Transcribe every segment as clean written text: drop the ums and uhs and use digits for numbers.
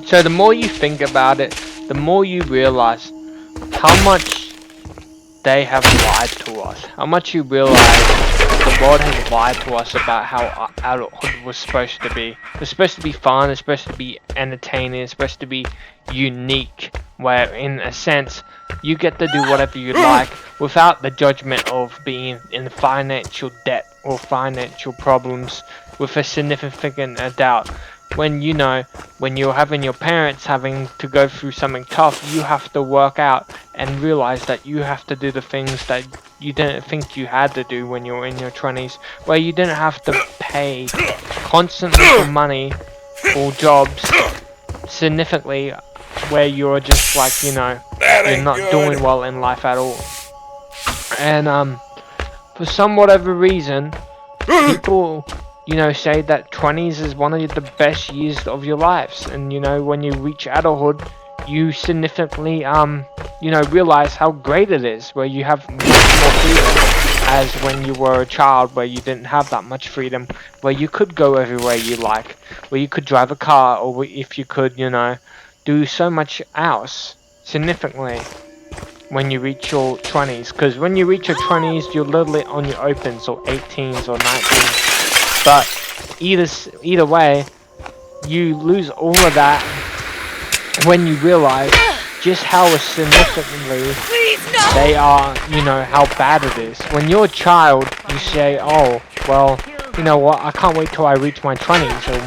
So the more you think about it, the more you realize how much they have lied to us. How much you realize the world has lied to us about how adulthood was supposed to be. It's supposed to be fun, it's supposed to be entertaining, it's supposed to be unique, where in a sense you get to do whatever you like without the judgment of being in financial debt or financial problems with a significant doubt. When when you're having your parents having to go through something tough, you have to work out and realize that you have to do the things that you didn't think you had to do when you were in your 20s, where you didn't have to pay constantly for money or jobs significantly, where you're just like, you're not doing well in life at all. And for some whatever reason, people say that 20s is one of the best years of your lives, and when you reach adulthood, you significantly realize how great it is, where you have much more freedom as when you were a child, where you didn't have that much freedom, where you could go everywhere you like, where you could drive a car, or if you could do so much else significantly when you reach your 20s. Because when you reach your 20s, you're literally on your opens, or 18s or 19s. But either way, you lose all of that when you realize just how significantly they are, how bad it is. When you're a child, you say, oh, well, you know what, I can't wait till I reach my 20s, or,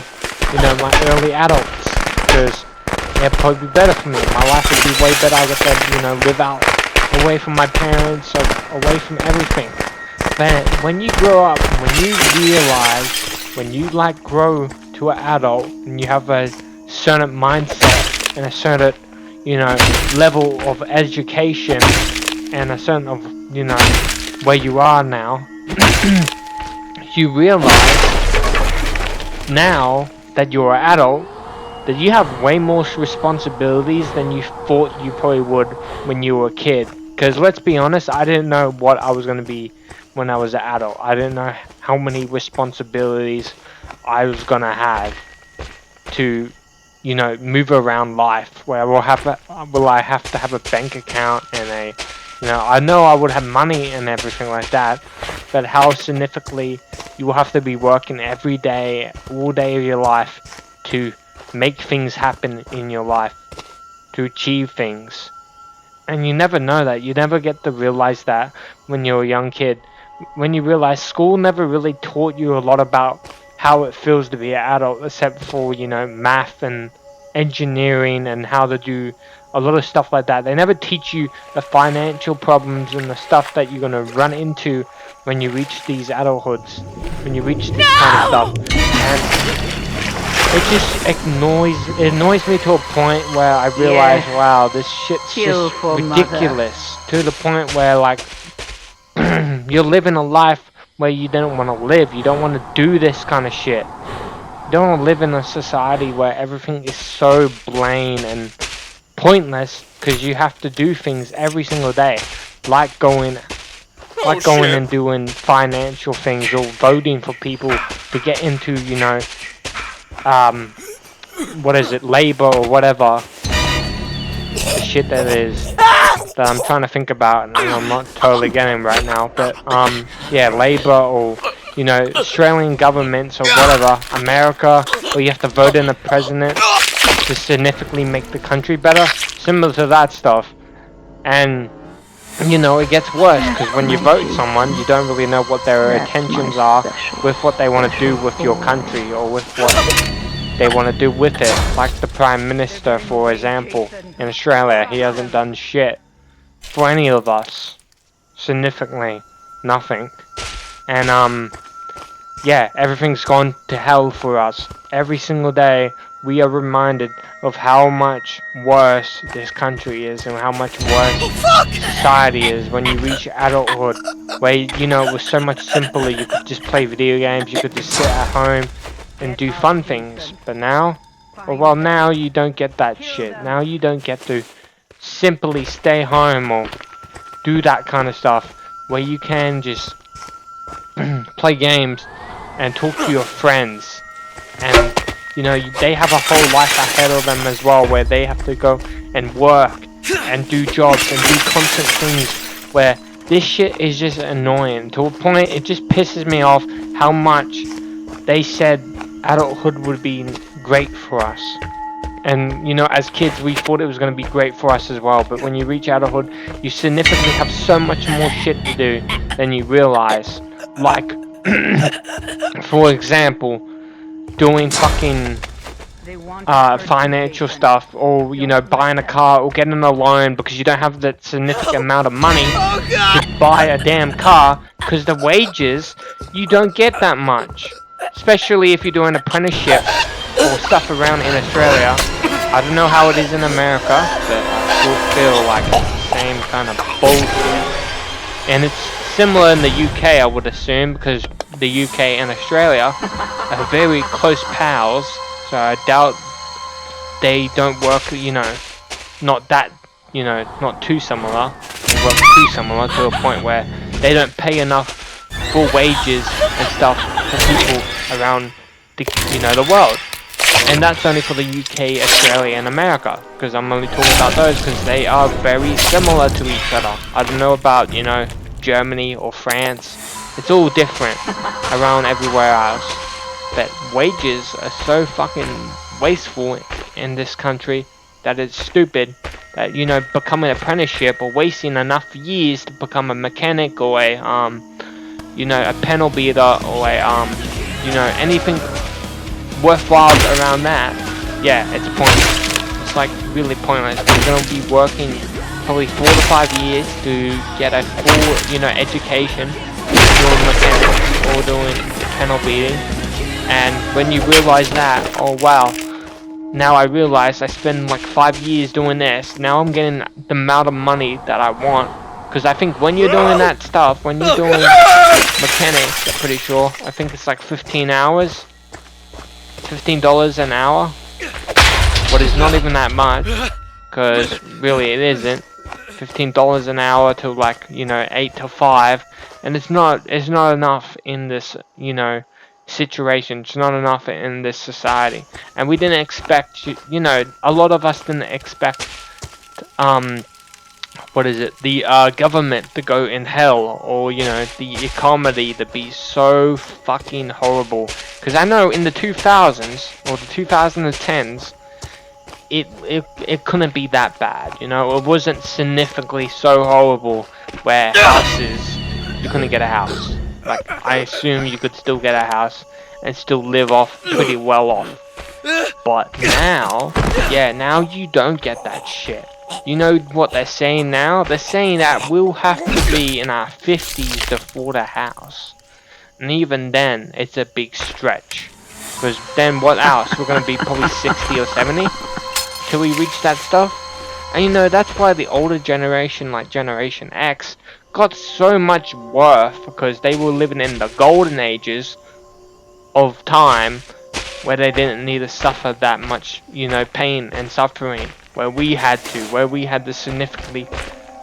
my early adults, because it'd probably be better for me. My life would be way better. I get to, live out away from my parents, away from everything. But when you grow up, when you realize, when you grow to an adult, and you have a certain mindset and a certain, level of education, and a certain of, where you are now, you realize now that you're an adult, that you have way more responsibilities than you thought you probably would when you were a kid. Because let's be honest, I didn't know what I was going to be when I was an adult. I didn't know how many responsibilities I was going to have to, move around life. Where will I have to have a bank account and I know I would have money and everything like that, but how significantly you will have to be working every day, all day of your life to make things happen in your life, to achieve things. And you never know that. You never get to realize that when you're a young kid. When you realize school never really taught you a lot about how it feels to be an adult, except for, math and engineering and how to do a lot of stuff like that. They never teach you the financial problems and the stuff that you're going to run into when you reach these adulthoods, when you reach this kind of stuff. And it just annoys me to a point where I realize, wow, this shit's just ridiculous. To the point where, you're living a life where you don't want to live. You don't want to do this kind of shit. You don't want to live in a society where everything is so bland and pointless, because you have to do things every single day, like going and doing financial things, or voting for people to get into, labor or whatever the shit that is, that I'm trying to think about, and I'm not totally getting right now, but labor, or Australian governments, or whatever, America, where you have to vote in a president to significantly make the country better, similar to that stuff. And it gets worse, because when you vote someone, you don't really know what their intentions are with what they want to do with your country, or with what they want to do with it. Like the Prime Minister, for example, in Australia, he hasn't done shit for any of us. Significantly nothing. And everything's gone to hell for us. Every single day we are reminded of how much worse this country is, and how much worse society is when you reach adulthood, where it was so much simpler. You could just play video games, you could just sit at home and do fun things. But now, now you don't get that shit. Now you don't get to simply stay home or do that kind of stuff, where you can just play games and talk to your friends and You know, they have a whole life ahead of them as well, where they have to go and work and do jobs and do constant things, where this shit is just annoying to a point. It just pisses me off how much they said adulthood would be great for us. And you know, as kids we thought it was going to be great for us as well, but when you reach adulthood you significantly have so much more shit to do than you realize. Like for example, doing fucking financial stuff, or you know, buying a car or getting a loan because you don't have that significant amount of money to buy a damn car, because the wages, you don't get that much, especially if you're doing apprenticeships or stuff around in Australia. I don't know how it is in America, but I still feel like it's the same kind of bullshit. And it's similar in the UK, I would assume, because the UK and Australia are very close pals, so I doubt they don't work, you know, not that, you know, not too similar. They work too similar to a point where they don't pay enough for wages and stuff for people around the, you know, the world. And that's only for the UK, Australia, and America, because I'm only talking about those because they are very similar to each other. I don't know about, you know, Germany or France. It's all different around everywhere else. But wages are so fucking wasteful in this country that it's stupid that, you know, becoming an apprenticeship or wasting enough years to become a mechanic or a you know, a panel beater or a you know, anything worthwhile around that. Yeah, it's pointless. It's like really pointless. You're gonna be working probably 4 to 5 years to get a full, you know, education doing mechanics or doing panel beating, and when you realize that, oh wow, now I realize I spend like 5 years doing this, now I'm getting the amount of money that I want. Because I think when you're doing that stuff, when you're doing mechanics, I'm pretty sure, I think it's like 15 hours, $15 an hour, but it's not even that much, because really it isn't. $15 an hour to, like, you know, 8 to 5, and it's not enough in this, you know, situation. It's not enough in this society, and we didn't expect, you know, a lot of us didn't expect what is it, the government to go in hell, or you know, the economy to be so fucking horrible. Because I know in the 2000s or the 2010s, it couldn't be that bad, you know. It wasn't significantly so horrible where houses, you couldn't get a house. Like, I assume you could still get a house and still live off pretty well off. But now, yeah, now you don't get that shit. You know what they're saying now? They're saying that we'll have to be in our 50s to afford a house. And even then, it's a big stretch. Because then what else? We're going to be probably 60 or 70 till we reach that stuff. And you know, that's why the older generation, like Generation X, got so much worth, because they were living in the golden ages of time where they didn't need to suffer that much, you know, pain and suffering, where we had to significantly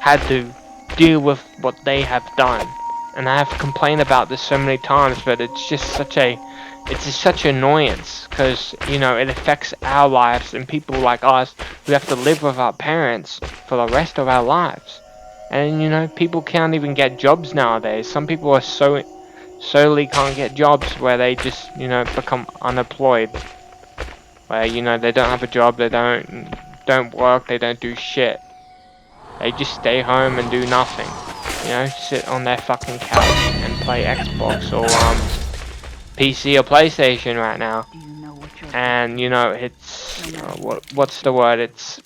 had to deal with what they have done. And I have complained about this so many times, but it's just such an annoyance, because you know, it affects our lives and people like us who have to live with our parents for the rest of our lives. And you know, people can't even get jobs nowadays. Some people are solely can't get jobs, where they just, you know, become unemployed, where, you know, they don't have a job, they don't work, they don't do shit, they just stay home and do nothing, you know, sit on their fucking couch and play Xbox or PC or PlayStation right now. And you know, it's what's the word, it's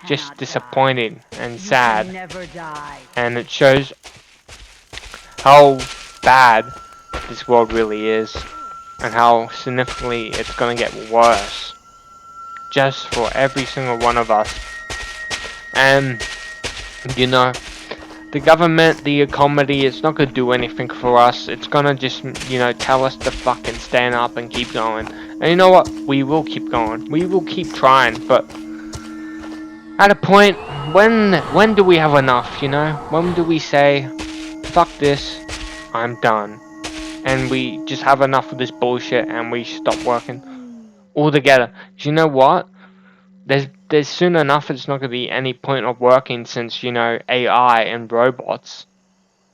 just disappointing and sad, and it shows how bad this world really is, and how significantly it's gonna get worse just for every single one of us. And you know, the government, the economy, it's not gonna do anything for us. It's gonna just, you know, tell us to fucking stand up and keep going. And you know what? We will keep going. We will keep trying. But at a point, when do we have enough? You know, when do we say, "Fuck this, I'm done," and we just have enough of this bullshit and we stop working? altogether. Do you know what? There's soon enough it's not gonna be any point of working, since AI and robots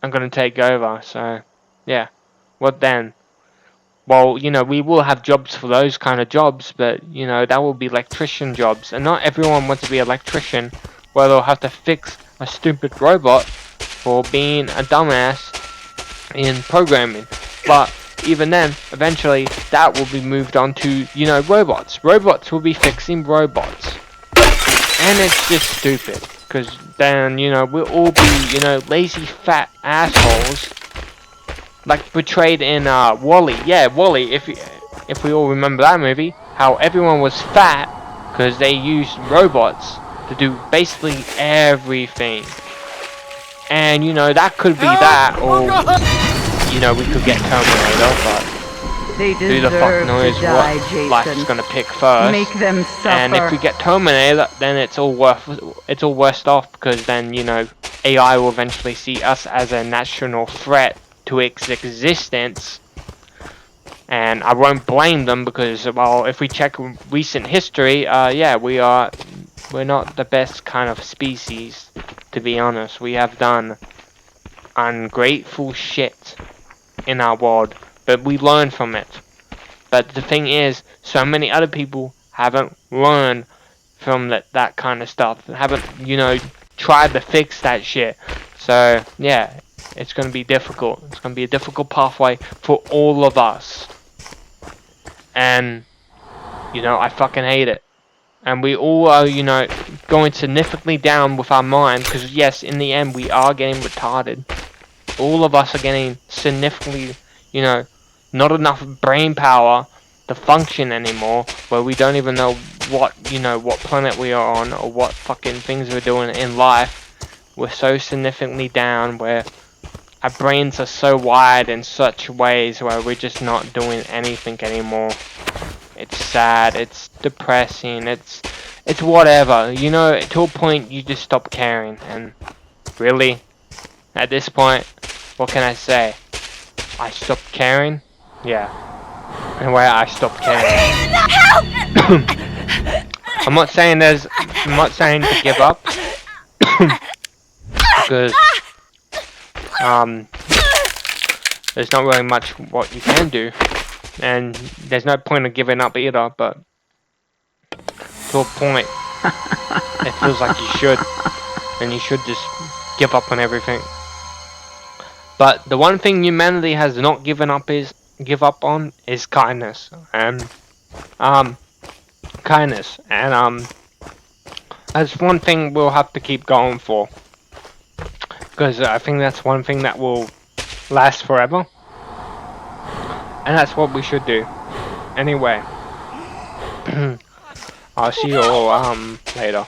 are gonna take over. So yeah, what then? Well, we will have jobs for those kind of jobs, but that will be electrician jobs, and not everyone wants to be an electrician, where they'll have to fix a stupid robot for being a dumbass in programming. But even then, eventually, that will be moved on to, robots. Robots will be fixing robots. And it's just stupid, because then, we'll all be, lazy fat assholes, like portrayed in Wall-E. Yeah, Wall-E, if we all remember that movie, how everyone was fat, because they used robots to do basically everything. And, that could be that, or we could get Terminator, but who the fuck knows what life's gonna pick first. Make them suffer. And if we get Terminator, then it's all worse off, because then AI will eventually see us as a national threat to its existence. And I won't blame them, because, well, if we check recent history, yeah, we're not the best kind of species, to be honest. We have done ungrateful shit in our world, but we learn from it. But the thing is, so many other people haven't learned from that kind of stuff, haven't, tried to fix that shit. So, yeah, it's going to be difficult. It's going to be a difficult pathway for all of us. And, I fucking hate it. And we all are, going significantly down with our mind, because yes, in the end, we are getting retarded. All of us are getting significantly, not enough brain power to function anymore, where we don't even know what planet we are on, or what fucking things we're doing in life. We're so significantly down, where our brains are so wired in such ways where we're just not doing anything anymore. It's sad, it's depressing, it's whatever, to a point you just stop caring. And really, at this point, what can I say? I stopped caring? Yeah. Anyway, I stopped caring. I'm not saying to give up, because there's not really much what you can do, and there's no point of giving up either. But to a point, it feels like you should, and you should just give up on everything. But the one thing humanity has not given up on is kindness, and that's one thing we'll have to keep going for, because I think that's one thing that will last forever, and that's what we should do. Anyway, I'll see you all later.